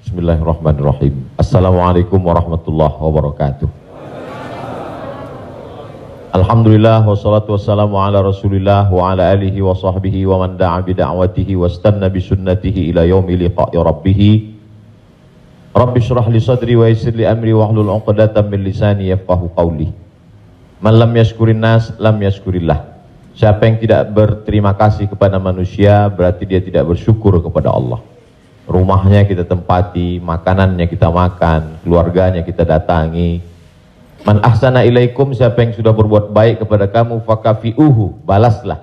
Bismillahirrahmanirrahim. Assalamualaikum warahmatullahi wabarakatuh. Alhamdulillah wassalatu wassalamu ala Rasulillah wa ala alihi wa sahbihi wa man da'a bi da'watihi wastanna bi sunnatihi ila yaumi liqa'i rabbih. Rabbi shrah li sadri wa yassir li amri wahlul 'uqdatam min lisani yafqahu qawli. Man lam yashkurin nas lam yashkurillah. Siapa yang tidak berterima kasih kepada manusia berarti dia tidak bersyukur kepada Allah. Rumahnya kita tempati, makanannya kita makan, keluarganya kita datangi. Man ahsana ilaikum, siapa yang sudah berbuat baik kepada kamu, fakafi'uhu, balaslah.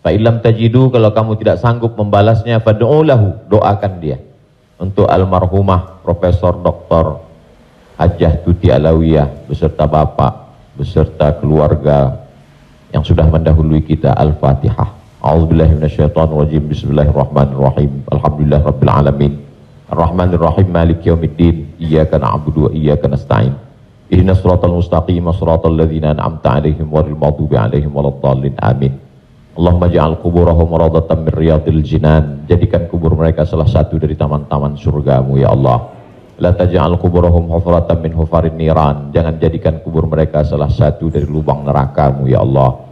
Fa illam tajidu, kalau kamu tidak sanggup membalasnya, fad'u lahu, doakan dia. Untuk almarhumah Profesor Dr. Hajjah Tuti Alawiyah beserta bapak, beserta keluarga yang sudah mendahului kita. Al-Fatihah. A'udzubillahi minasyaitonirrajim. Bismillahirrahmanirrahim. Alhamdulillah rabbil alamin. Arrahmanirrahim. Maliki yaumiddin. Iyyaka na'budu wa iyyaka nasta'in. Ihdinas siratal mustaqim, siratal ladzina an'amta 'alaihim ghairil maghdubi 'alaihim waladdallin. Amin. Allahumma ja'al quburahum rawdatan min riyadil jinan. Jadikan kubur mereka salah satu dari taman-taman surgamu ya Allah. La taj'al quburahum hufratan min hufarin niran. Jangan jadikan kubur mereka salah satu dari lubang neraka-Mu ya Allah.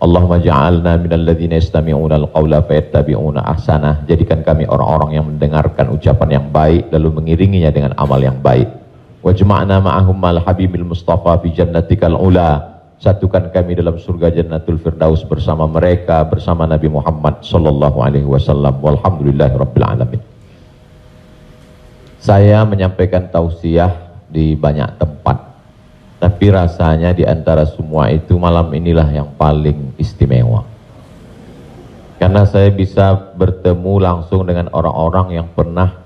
Allahumma ja'alna minal ladzina yastami'una al-qawla fayattabi'una ahsanah. Jadikan kami orang-orang yang mendengarkan ucapan yang baik lalu mengiringinya dengan amal yang baik. Wajma'na ma'ahum mal habibil mustafa fi jannatikal ula. Satukan kami dalam surga Jannatul Firdaus bersama mereka, bersama Nabi Muhammad sallallahu alaihi wasallam. Walhamdulillahirabbil alamin. Saya menyampaikan tausiah di banyak tempat, tapi rasanya di antara semua itu malam inilah yang paling istimewa. Karena saya bisa bertemu langsung dengan orang-orang yang pernah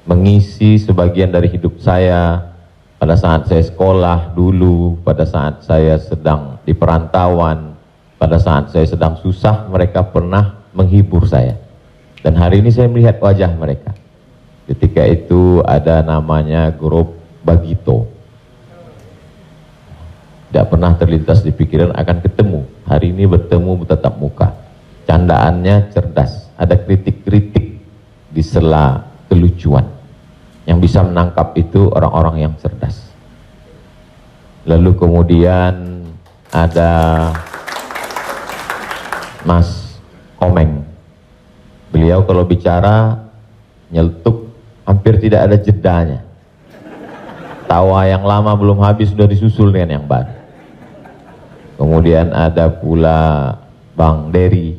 mengisi sebagian dari hidup saya pada saat saya sekolah dulu, pada saat saya sedang di perantauan, pada saat saya sedang susah, mereka pernah menghibur saya. Dan hari ini saya melihat wajah mereka. Ketika itu ada namanya grup Bagito. Tidak pernah terlintas di pikiran akan ketemu. Hari ini bertemu bertatap muka. Candaannya cerdas. Ada kritik-kritik di sela kelucuan. Yang bisa menangkap itu orang-orang yang cerdas. Lalu kemudian ada Mas Komeng. Beliau kalau bicara nyeletuk, hampir tidak ada jedanya. Tawa yang lama belum habis sudah disusul dengan yang baru. Kemudian ada pula Bang Dery.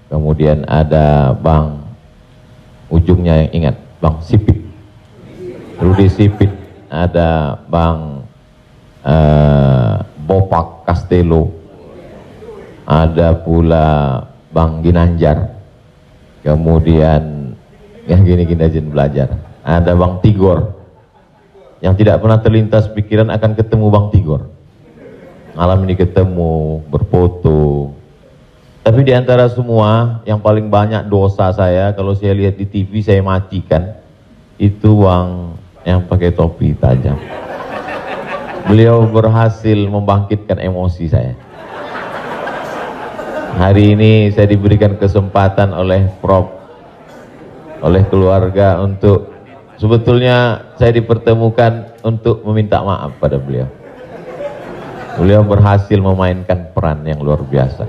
Kemudian ada Bang, ujungnya yang ingat, Bang Sipit, Rudi Sipit. Ada Bang Bopak Castello. Ada pula Bang Ginanjar. Kemudian yang gini-gini aja belajar. Ada Bang Tigor, yang tidak pernah terlintas pikiran akan ketemu Bang Tigor. Malam ini ketemu, berfoto. Tapi di antara semua, yang paling banyak dosa saya, kalau saya lihat di TV saya matikan, itu Bang yang pakai topi tajam. Beliau berhasil membangkitkan emosi saya. Hari ini saya diberikan kesempatan oleh Prof, oleh keluarga untuk, sebetulnya saya dipertemukan untuk meminta maaf pada beliau. Beliau berhasil memainkan peran yang luar biasa.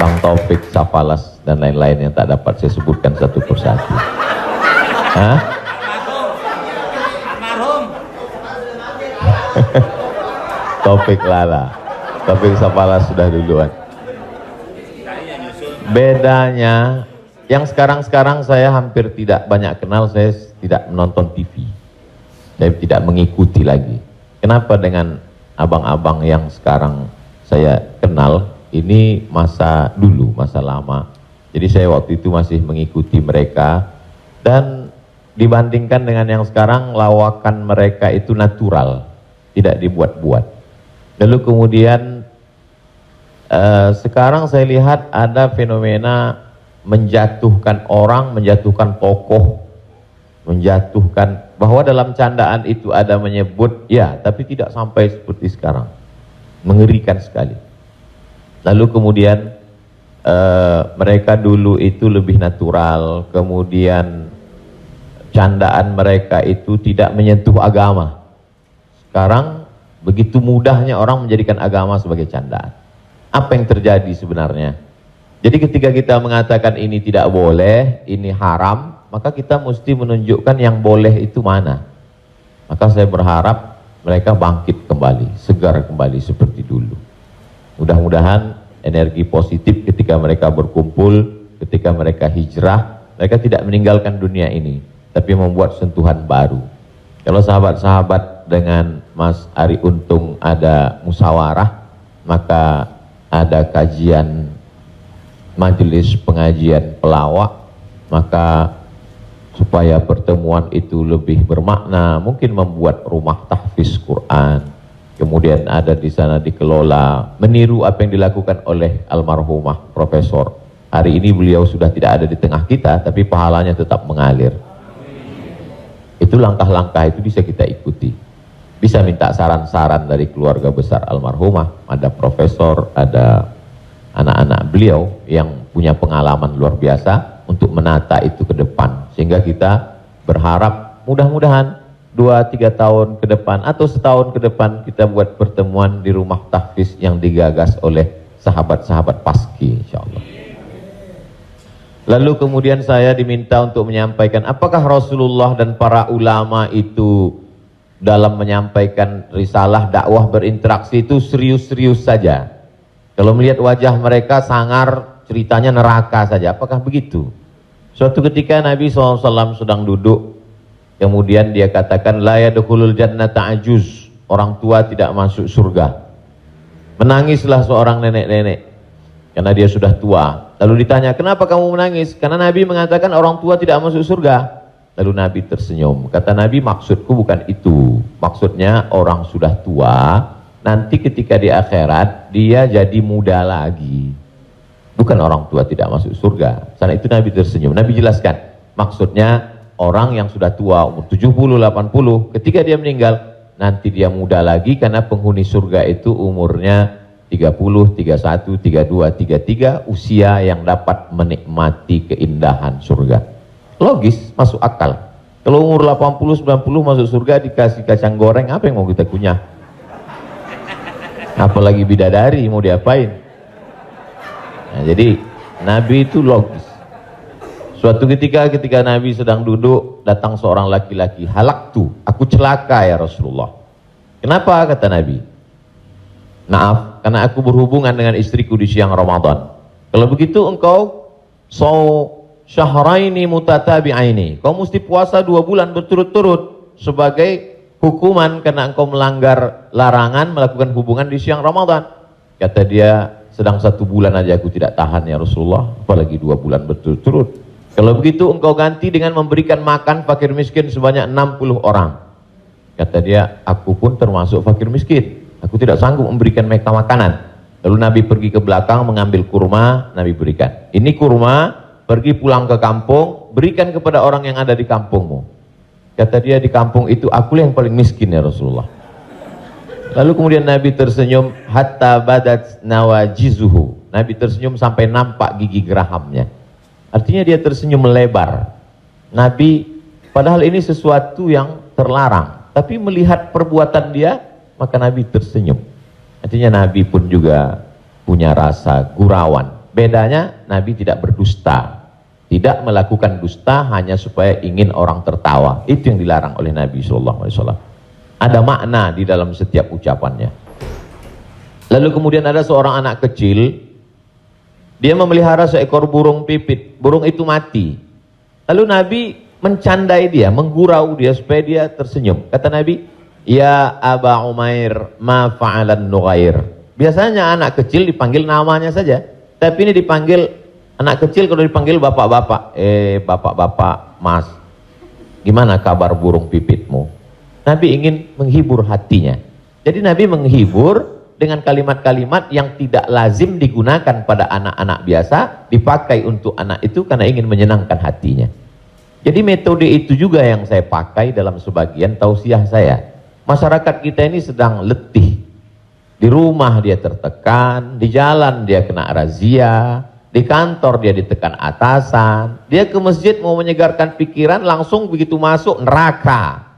Bang Taufik, Safalas, dan lain-lain yang tak dapat saya sebutkan satu persatu. Hah? Taufik Lala, Taufik Safalas sudah duluan. Bedanya, yang sekarang-sekarang saya hampir tidak banyak kenal, saya tidak menonton TV. Saya tidak mengikuti lagi. Kenapa dengan abang-abang yang sekarang saya kenal, ini masa dulu, masa lama. Jadi saya waktu itu masih mengikuti mereka. Dan dibandingkan dengan yang sekarang, lawakan mereka itu natural, tidak dibuat-buat. Lalu kemudian sekarang saya lihat ada fenomena menjatuhkan orang, menjatuhkan tokoh, menjatuhkan, bahwa dalam candaan itu ada menyebut, ya, tapi tidak sampai seperti sekarang. Mengerikan sekali. Lalu kemudian mereka dulu itu lebih natural, kemudian candaan mereka itu tidak menyentuh agama. Sekarang begitu mudahnya orang menjadikan agama sebagai candaan. Apa yang terjadi sebenarnya? Jadi ketika kita mengatakan ini tidak boleh, ini haram, maka kita mesti menunjukkan yang boleh itu mana. Maka saya berharap mereka bangkit kembali, segar kembali seperti dulu. Mudah-mudahan energi positif ketika mereka berkumpul, ketika mereka hijrah, mereka tidak meninggalkan dunia ini, tapi membuat sentuhan baru. Kalau sahabat-sahabat dengan Mas Ari Untung ada musyawarah, maka ada kajian majelis pengajian pelawak, maka supaya pertemuan itu lebih bermakna, mungkin membuat rumah tahfiz Quran, kemudian ada di sana dikelola, meniru apa yang dilakukan oleh almarhumah Profesor. Hari ini beliau sudah tidak ada di tengah kita, tapi pahalanya tetap mengalir. Itu langkah-langkah itu bisa kita ikuti. Bisa minta saran-saran dari keluarga besar almarhumah, ada profesor, ada anak-anak beliau yang punya pengalaman luar biasa untuk menata itu ke depan. Sehingga kita berharap mudah-mudahan 2-3 tahun ke depan atau setahun ke depan kita buat pertemuan di rumah tahfiz yang digagas oleh sahabat-sahabat Paski, insyaallah. Lalu kemudian saya diminta untuk menyampaikan apakah Rasulullah dan para ulama itu dalam menyampaikan risalah dakwah berinteraksi itu serius-serius saja. Kalau melihat wajah mereka sangar, ceritanya neraka saja. Apakah begitu? Suatu ketika Nabi SAW sedang duduk, kemudian dia katakan, la yadkhulul jannata ajuz, orang tua tidak masuk surga. Menangislah seorang nenek-nenek, karena dia sudah tua. Lalu ditanya, kenapa kamu menangis? Karena Nabi mengatakan orang tua tidak masuk surga. Lalu Nabi tersenyum. Kata Nabi, maksudku bukan itu. Maksudnya orang sudah tua, nanti ketika di akhirat, dia jadi muda lagi. Bukan orang tua tidak masuk surga. Karena itu Nabi tersenyum. Nabi jelaskan, maksudnya orang yang sudah tua, umur 70, 80, ketika dia meninggal, nanti dia muda lagi, karena penghuni surga itu umurnya 30, 31, 32, 33, usia yang dapat menikmati keindahan surga. Logis, masuk akal. Kalau umur 80, 90 masuk surga dikasih kacang goreng, apa yang mau kita kunyah? Apalagi bidadari, mau diapain? Nah, jadi Nabi itu logis. Suatu ketika Nabi sedang duduk, datang seorang laki-laki, halaktu, aku celaka ya Rasulullah. Kenapa? Kata Nabi. Maaf, karena aku berhubungan dengan istriku di siang Ramadan. Kalau begitu engkau syahraini mutatabi'aini, kau mesti puasa 2 bulan berturut-turut sebagai hukuman karena engkau melanggar larangan melakukan hubungan di siang Ramadan. Kata dia, sedang 1 bulan aja aku tidak tahan ya Rasulullah, apalagi 2 bulan berturut-turut. Kalau begitu engkau ganti dengan memberikan makan fakir miskin sebanyak 60 orang. Kata dia, aku pun termasuk fakir miskin, aku tidak sanggup memberikan mereka makanan. Lalu Nabi pergi ke belakang mengambil kurma, Nabi berikan. Ini kurma, pergi pulang ke kampung, berikan kepada orang yang ada di kampungmu. Kata dia, di kampung itu akulah yang paling miskin ya Rasulullah. Lalu kemudian Nabi tersenyum, hatta badat nawajizuhu. Nabi tersenyum sampai nampak gigi gerahamnya. Artinya dia tersenyum melebar. Nabi, padahal ini sesuatu yang terlarang, tapi melihat perbuatan dia, maka Nabi tersenyum. Artinya Nabi pun juga punya rasa gurauan. Bedanya Nabi tidak berdusta. Tidak melakukan dusta hanya supaya ingin orang tertawa. Itu yang dilarang oleh Nabi SAW. Ada makna di dalam setiap ucapannya. Lalu kemudian ada seorang anak kecil, dia memelihara seekor burung pipit. Burung itu mati. Lalu Nabi mencandai dia, menggurau dia supaya dia tersenyum. Kata Nabi, ya Aba Umair, ma fa'alan nughair. Biasanya anak kecil dipanggil namanya saja, tapi ini dipanggil anak kecil. Kalau dipanggil bapak-bapak, bapak-bapak, mas, gimana kabar burung pipitmu? Nabi ingin menghibur hatinya. Jadi Nabi menghibur dengan kalimat-kalimat yang tidak lazim digunakan pada anak-anak biasa, dipakai untuk anak itu karena ingin menyenangkan hatinya. Jadi metode itu juga yang saya pakai dalam sebagian tausiah saya. Masyarakat kita ini sedang letih. Di rumah dia tertekan, di jalan dia kena razia, Di kantor dia ditekan atasan, dia ke masjid mau menyegarkan pikiran, langsung begitu masuk neraka.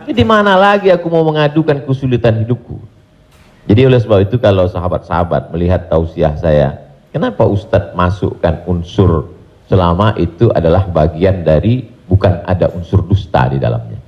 Jadi mana lagi aku mau mengadukan kesulitan hidupku? Jadi oleh sebab itu kalau sahabat-sahabat melihat tausiah saya, kenapa Ustadz masukkan unsur selama itu adalah bagian dari, bukan ada unsur dusta di dalamnya.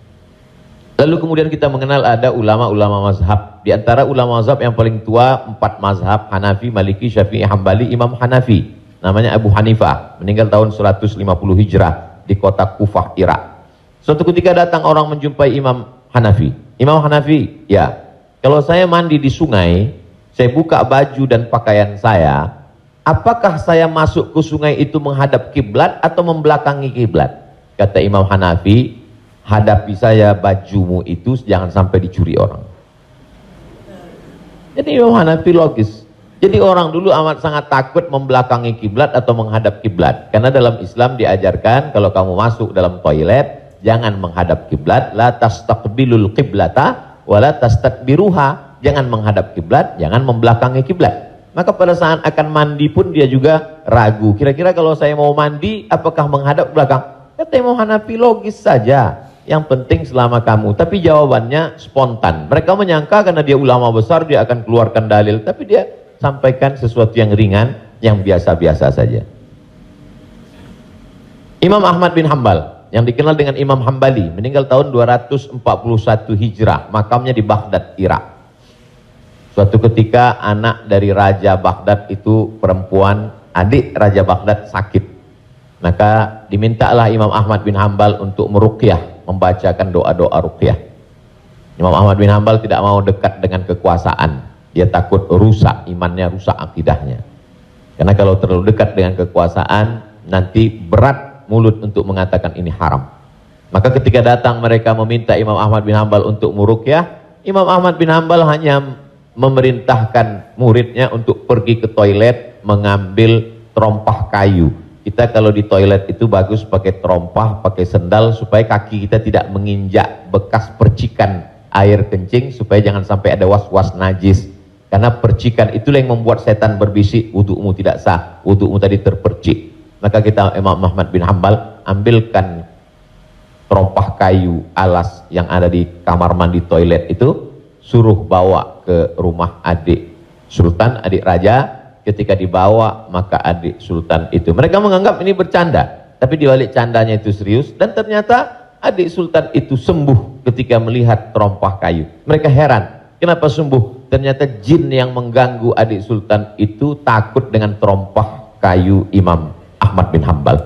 Lalu kemudian kita mengenal ada ulama-ulama mazhab. Di antara ulama mazhab yang paling tua 4 mazhab, Hanafi, Maliki, Syafi'i, Hambali, Imam Hanafi. Namanya Abu Hanifah, meninggal tahun 150 Hijrah di kota Kufah, Irak. Suatu ketika datang orang menjumpai Imam Hanafi. Imam Hanafi, ya, kalau saya mandi di sungai, saya buka baju dan pakaian saya, apakah saya masuk ke sungai itu menghadap kiblat atau membelakangi kiblat? Kata Imam Hanafi, hadapi saya bajumu itu jangan sampai dicuri orang. Jadi Imam Hanafi logis. Jadi orang dulu amat sangat takut membelakangi kiblat atau menghadap kiblat. Karena dalam Islam diajarkan kalau kamu masuk dalam toilet, jangan menghadap kiblat, la tastaqbilul qiblata wa la tastadbiruha. Jangan menghadap kiblat, jangan membelakangi kiblat. Maka pada saat akan mandi pun dia juga ragu. Kira-kira kalau saya mau mandi, apakah menghadap belakang? Kata Imam Hanafi, logis saja. Yang penting selama kamu. Tapi jawabannya spontan. Mereka menyangka karena dia ulama besar, dia akan keluarkan dalil. Tapi dia sampaikan sesuatu yang ringan, yang biasa-biasa saja. Imam Ahmad bin Hambal, yang dikenal dengan Imam Hambali, meninggal tahun 241 Hijrah. Makamnya di Baghdad, Irak. Suatu ketika anak dari Raja Baghdad itu perempuan, adik Raja Baghdad sakit. Maka dimintalah Imam Ahmad bin Hambal untuk meruqyah, membacakan doa-doa ruqyah. Imam Ahmad bin Hambal tidak mau dekat dengan kekuasaan. Dia takut rusak imannya, rusak akidahnya. Karena kalau terlalu dekat dengan kekuasaan, nanti berat mulut untuk mengatakan ini haram. Maka ketika datang mereka meminta Imam Ahmad bin Hambal untuk meruqyah, Imam Ahmad bin Hambal hanya memerintahkan muridnya untuk pergi ke toilet mengambil terompah kayu. Kita kalau di toilet itu bagus pakai terompah, pakai sendal supaya kaki kita tidak menginjak bekas percikan air kencing, supaya jangan sampai ada was-was najis. Karena percikan itulah yang membuat setan berbisik, wudu'mu tidak sah, wudu'mu tadi terpercik. Maka kita Imam Ahmad bin Hambal ambilkan terompah kayu alas yang ada di kamar mandi toilet itu, suruh bawa ke rumah adik Sultan, adik Raja. Ketika dibawa, maka adik Sultan itu, mereka menganggap ini bercanda, tapi di balik candanya itu serius. Dan ternyata adik Sultan itu sembuh ketika melihat terompah kayu. Mereka heran, kenapa sembuh? Ternyata jin yang mengganggu adik Sultan itu takut dengan terompah kayu Imam Ahmad bin Hambal.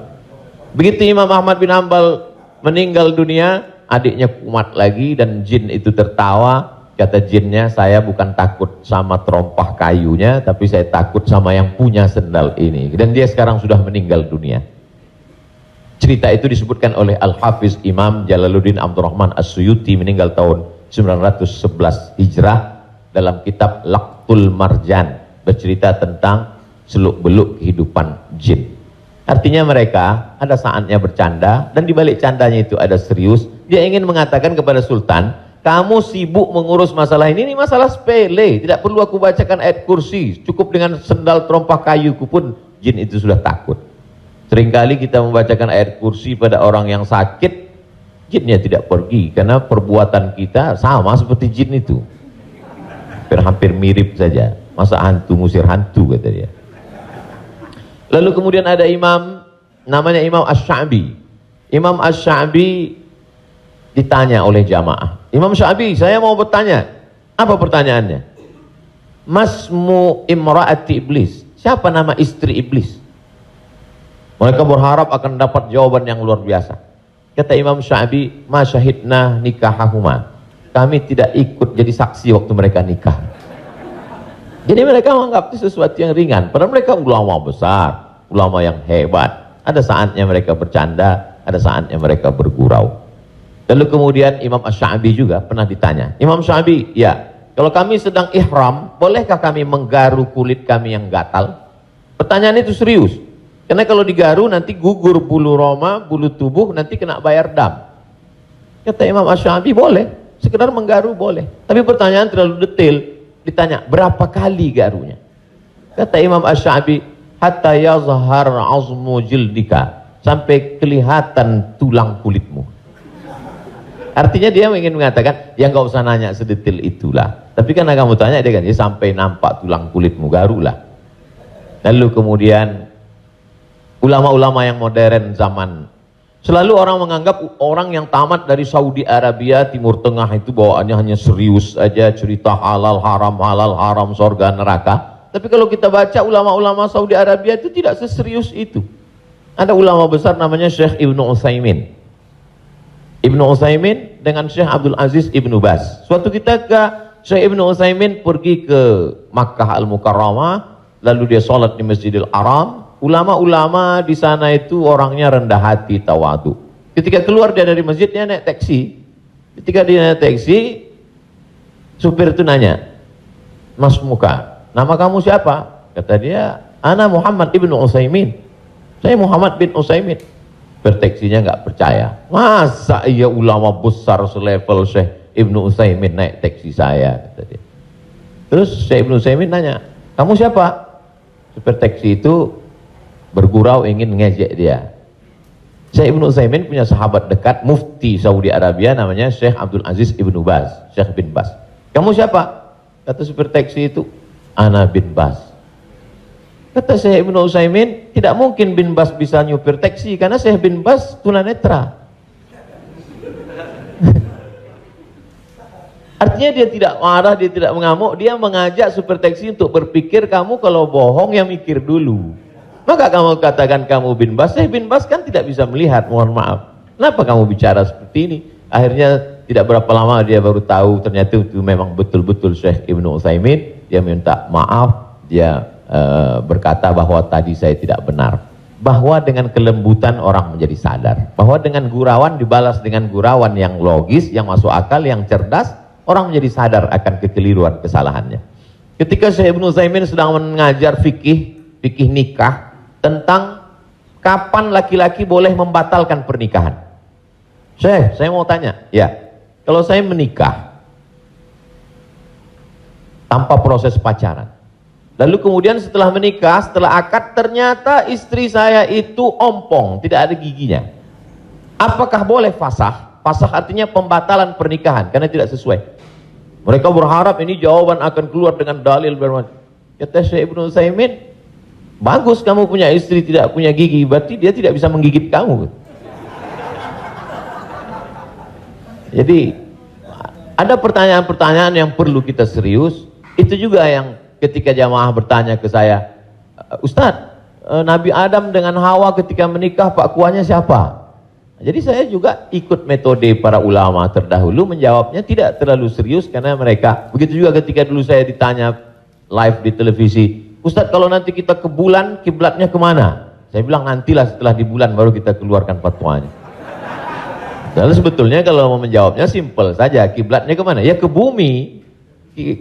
Begitu Imam Ahmad bin Hambal meninggal dunia, adiknya kumat lagi dan jin itu tertawa. Kata jinnya, saya bukan takut sama terompah kayunya, tapi saya takut sama yang punya sendal ini. Dan dia sekarang sudah meninggal dunia. Cerita itu disebutkan oleh Al-Hafiz Imam Jalaluddin Abdurrahman As-Suyuti, meninggal tahun 911 Hijrah, dalam kitab Laqtul Marjan, bercerita tentang seluk-beluk kehidupan jin. Artinya mereka ada saatnya bercanda, dan di balik candanya itu ada serius. Dia ingin mengatakan kepada Sultan, kamu sibuk mengurus masalah ini masalah sepele, tidak perlu aku bacakan ayat kursi, cukup dengan sendal terompah kayuku pun jin itu sudah takut. Seringkali kita membacakan ayat kursi pada orang yang sakit, jinnya tidak pergi, karena perbuatan kita sama seperti jin itu, hampir mirip saja. Masa hantu ngusir hantu, kata dia. Lalu kemudian ada imam, namanya Imam Asy-Sya'bi. Imam Asy-Sya'bi ditanya oleh jamaah, Imam Sya'bi, saya mau bertanya. Apa pertanyaannya? Masmu imra'ati iblis, siapa nama istri iblis? Mereka berharap akan dapat jawaban yang luar biasa. Kata Imam Sya'bi, ma syahidna nikahahuma, kami tidak ikut jadi saksi waktu mereka nikah. Jadi mereka menganggap itu sesuatu yang ringan, padahal mereka ulama besar, ulama yang hebat. Ada saatnya mereka bercanda, ada saatnya mereka bergurau. Lalu kemudian Imam Asy-Sya'bi juga pernah ditanya, Imam Sya'bi, ya, kalau kami sedang ihram, bolehkah kami menggaru kulit kami yang gatal? Pertanyaan itu serius, karena kalau digaru nanti gugur bulu roma, bulu tubuh, nanti kena bayar dam. Kata Imam Asy-Sya'bi, boleh, sekedar menggaru boleh. Tapi pertanyaan terlalu detail, ditanya berapa kali garunya. Kata Imam Asy-Sya'bi, hatta yazhar azmu jildika, sampai kelihatan tulang kulitmu. Artinya dia ingin mengatakan, ya nggak usah nanya sedetail itulah. Tapi karena kamu tanya, dia kan, ya sampai nampak tulang kulitmu, garulah. Lalu kemudian ulama-ulama yang modern zaman, selalu orang menganggap orang yang tamat dari Saudi Arabia, Timur Tengah itu bawaannya hanya serius aja, cerita halal haram, surga neraka. Tapi kalau kita baca ulama-ulama Saudi Arabia itu tidak seserius itu. Ada ulama besar namanya Syekh Ibnu Utsaimin. Ibnu Utsaimin dengan Syekh Abdul Aziz Ibnu Baz. Suatu ketika Syekh Ibnu Utsaimin pergi ke Makkah Al-Mukarramah, lalu dia sholat di Masjidil Haram. Ulama-ulama di sana itu orangnya rendah hati, tawadu. Ketika keluar dia dari masjid, dia naik taksi. Ketika dia naik taksi, supir itu nanya, Mas Muka, nama kamu siapa? Kata dia, Ana Muhammad Ibnu Utsaimin. Saya Muhammad bin Utsaimin. Bertaksinya nggak percaya. Masa iya ulama besar selevel Syekh Ibnu Utsaimin naik taksi saya? Kata dia. Terus Syekh Ibnu Utsaimin nanya, kamu siapa? Supir taksi itu bergurau ingin ngejek dia. Syekh Ibnu Utsaimin punya sahabat dekat, mufti Saudi Arabia, namanya Syekh Abdul Aziz Ibnu Baz, Syekh bin Baz. Kamu siapa? Kata supir taksi itu, Ana bin Baz. Kata Syekh Ibnu Utsaimin, tidak mungkin bin Baz bisa nyupir taksi karena Syekh bin Baz tunanetra. Artinya dia tidak marah, dia tidak mengamuk, dia mengajak supir taksi untuk berpikir, kamu kalau bohong ya mikir dulu. Maka kamu katakan kamu bin Baz, Syekh bin Baz kan tidak bisa melihat, mohon maaf. Kenapa kamu bicara seperti ini? Akhirnya tidak berapa lama dia baru tahu ternyata itu memang betul-betul Syekh Ibnu Utsaimin. Dia minta maaf, dia berkata bahwa tadi saya tidak benar. Bahwa dengan kelembutan orang menjadi sadar. Bahwa dengan gurauan dibalas dengan gurauan yang logis, yang masuk akal, yang cerdas, orang menjadi sadar akan kekeliruan kesalahannya. Ketika Syekh Ibnu Utsaimin sedang mengajar fikih nikah, tentang kapan laki-laki boleh membatalkan pernikahan. Syekh, saya mau tanya, ya, kalau saya menikah tanpa proses pacaran, lalu kemudian setelah menikah, setelah akad, ternyata istri saya itu ompong, tidak ada giginya, apakah boleh fasakh? Fasakh artinya pembatalan pernikahan karena tidak sesuai. Mereka berharap ini jawaban akan keluar dengan dalil bermacam. Kata Syekh Ibnu Utsaimin, bagus kamu punya istri tidak punya gigi, berarti dia tidak bisa menggigit kamu. Jadi ada pertanyaan-pertanyaan yang perlu kita serius. Itu juga yang ketika jamaah bertanya ke saya, Ustadz, Nabi Adam dengan Hawa ketika menikah pak kuahnya siapa? Jadi saya juga ikut metode para ulama terdahulu, menjawabnya tidak terlalu serius karena mereka. Begitu juga ketika dulu saya ditanya live di televisi, Ustadz, kalau nanti kita ke bulan, kiblatnya kemana? Saya bilang nantilah setelah di bulan baru kita keluarkan fatwanya. Lalu sebetulnya kalau mau menjawabnya simpel saja, kiblatnya kemana? Ya ke bumi.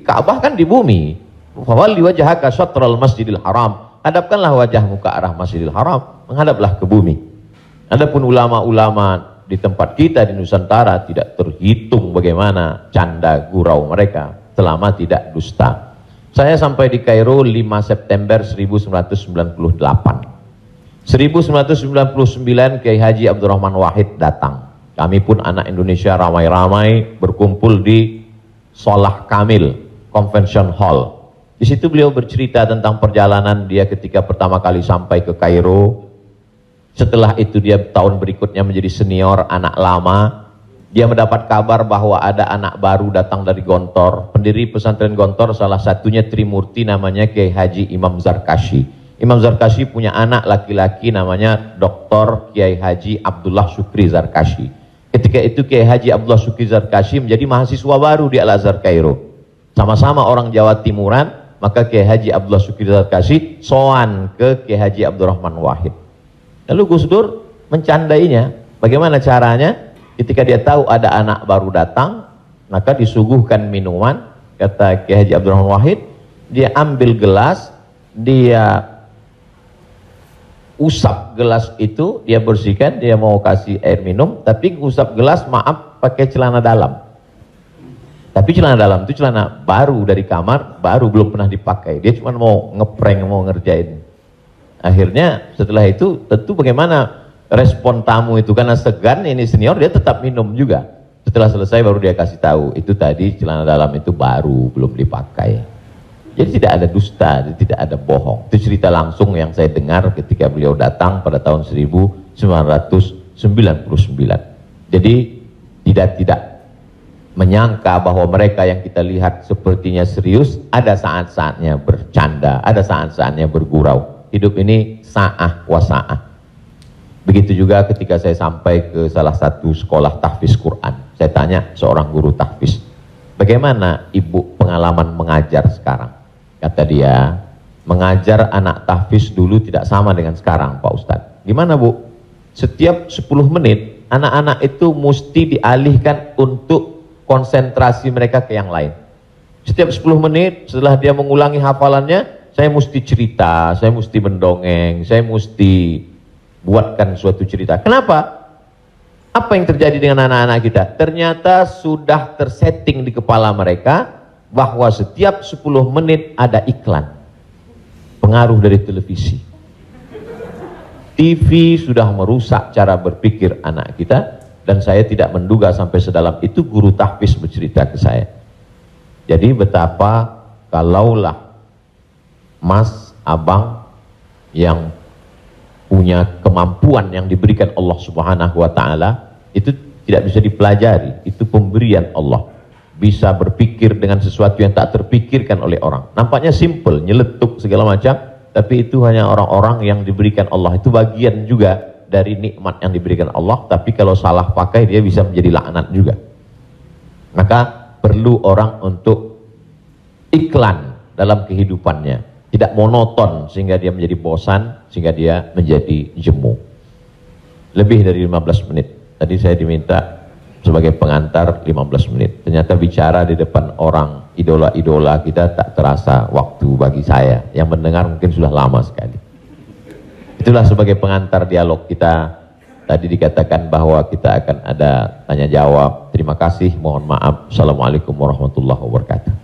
Ka'bah kan di bumi. Fawalli wajhaka syatral masjidil haram. Hadapkanlah wajahmu ke arah Masjidil Haram, menghadaplah ke bumi. Adapun ulama-ulama di tempat kita di Nusantara tidak terhitung bagaimana canda gurau mereka selama tidak dusta. Saya sampai di Kairo 5 September 1998. 1999 Kiai Haji Abdurrahman Wahid datang. Kami pun anak Indonesia ramai-ramai berkumpul di Solah Kamil Convention Hall. Di situ beliau bercerita tentang perjalanan dia ketika pertama kali sampai ke Kairo. Setelah itu dia tahun berikutnya menjadi senior anak lama. Dia mendapat kabar bahwa ada anak baru datang dari Gontor. Pendiri pesantren Gontor salah satunya Trimurti, namanya Kiai Haji Imam Zarkashi. Imam Zarkashi punya anak laki-laki namanya Dr. Kiai Haji Abdullah Syukri Zarkashi. Ketika itu Kiai Haji Abdullah Syukri Zarkashi menjadi mahasiswa baru di Al-Azhar Kairo. Sama-sama orang Jawa Timuran, maka Kiai Haji Abdullah Syukri Zarkashi soan ke Kiai Haji Abdurrahman Wahid. Lalu Gus Dur mencandainya. Bagaimana caranya? Ketika dia tahu ada anak baru datang, maka disuguhkan minuman. Kata Kiai Haji Abdurrahman Wahid, dia ambil gelas, dia usap gelas itu, dia bersihkan, dia mau kasih air minum, tapi usap gelas, maaf, pakai celana dalam. Tapi celana dalam itu celana baru dari kamar, baru belum pernah dipakai. Dia cuma mau ngeprank, mau ngerjain. Akhirnya setelah itu tentu bagaimana respon tamu itu, karena segan ini senior dia tetap minum juga. Setelah selesai baru dia kasih tahu, itu tadi celana dalam itu baru, belum dipakai. Jadi tidak ada dusta, tidak ada bohong. Itu cerita langsung yang saya dengar ketika beliau datang pada tahun 1999. Jadi tidak menyangka bahwa mereka yang kita lihat sepertinya serius, ada saat-saatnya bercanda, ada saat-saatnya bergurau. Hidup ini sa'ah wa sa'ah. Begitu juga ketika saya sampai ke salah satu sekolah tahfiz Quran. Saya tanya seorang guru tahfiz, bagaimana ibu pengalaman mengajar sekarang? Kata dia, mengajar anak tahfiz dulu tidak sama dengan sekarang Pak Ustadz. Gimana Bu? Setiap 10 menit, anak-anak itu mesti dialihkan untuk konsentrasi mereka ke yang lain. Setiap 10 menit setelah dia mengulangi hafalannya, saya mesti cerita, saya mesti mendongeng, saya mesti buatkan suatu cerita. Kenapa? Apa yang terjadi dengan anak-anak kita? Ternyata sudah tersetting di kepala mereka bahwa setiap 10 menit ada iklan. Pengaruh dari televisi. TV sudah merusak cara berpikir anak kita, dan saya tidak menduga sampai sedalam itu guru tahfiz bercerita ke saya. Jadi betapa kalaulah mas, abang yang punya kemampuan yang diberikan Allah Subhanahu wa Ta'ala, itu tidak bisa dipelajari, itu pemberian Allah. Bisa berpikir dengan sesuatu yang tak terpikirkan oleh orang. Nampaknya simple, nyeletuk segala macam, tapi itu hanya orang-orang yang diberikan Allah. Itu bagian juga dari nikmat yang diberikan Allah, tapi kalau salah pakai dia bisa menjadi laknat juga. Maka perlu orang untuk iklan dalam kehidupannya. Tidak monoton sehingga dia menjadi bosan, sehingga dia menjadi jemu. Lebih dari 15 menit. Tadi saya diminta sebagai pengantar 15 menit. Ternyata bicara di depan orang idola-idola kita tak terasa waktu bagi saya. Yang mendengar mungkin sudah lama sekali. Itulah sebagai pengantar dialog kita. Tadi dikatakan bahwa kita akan ada tanya jawab. Terima kasih, mohon maaf. Assalamualaikum warahmatullahi wabarakatuh.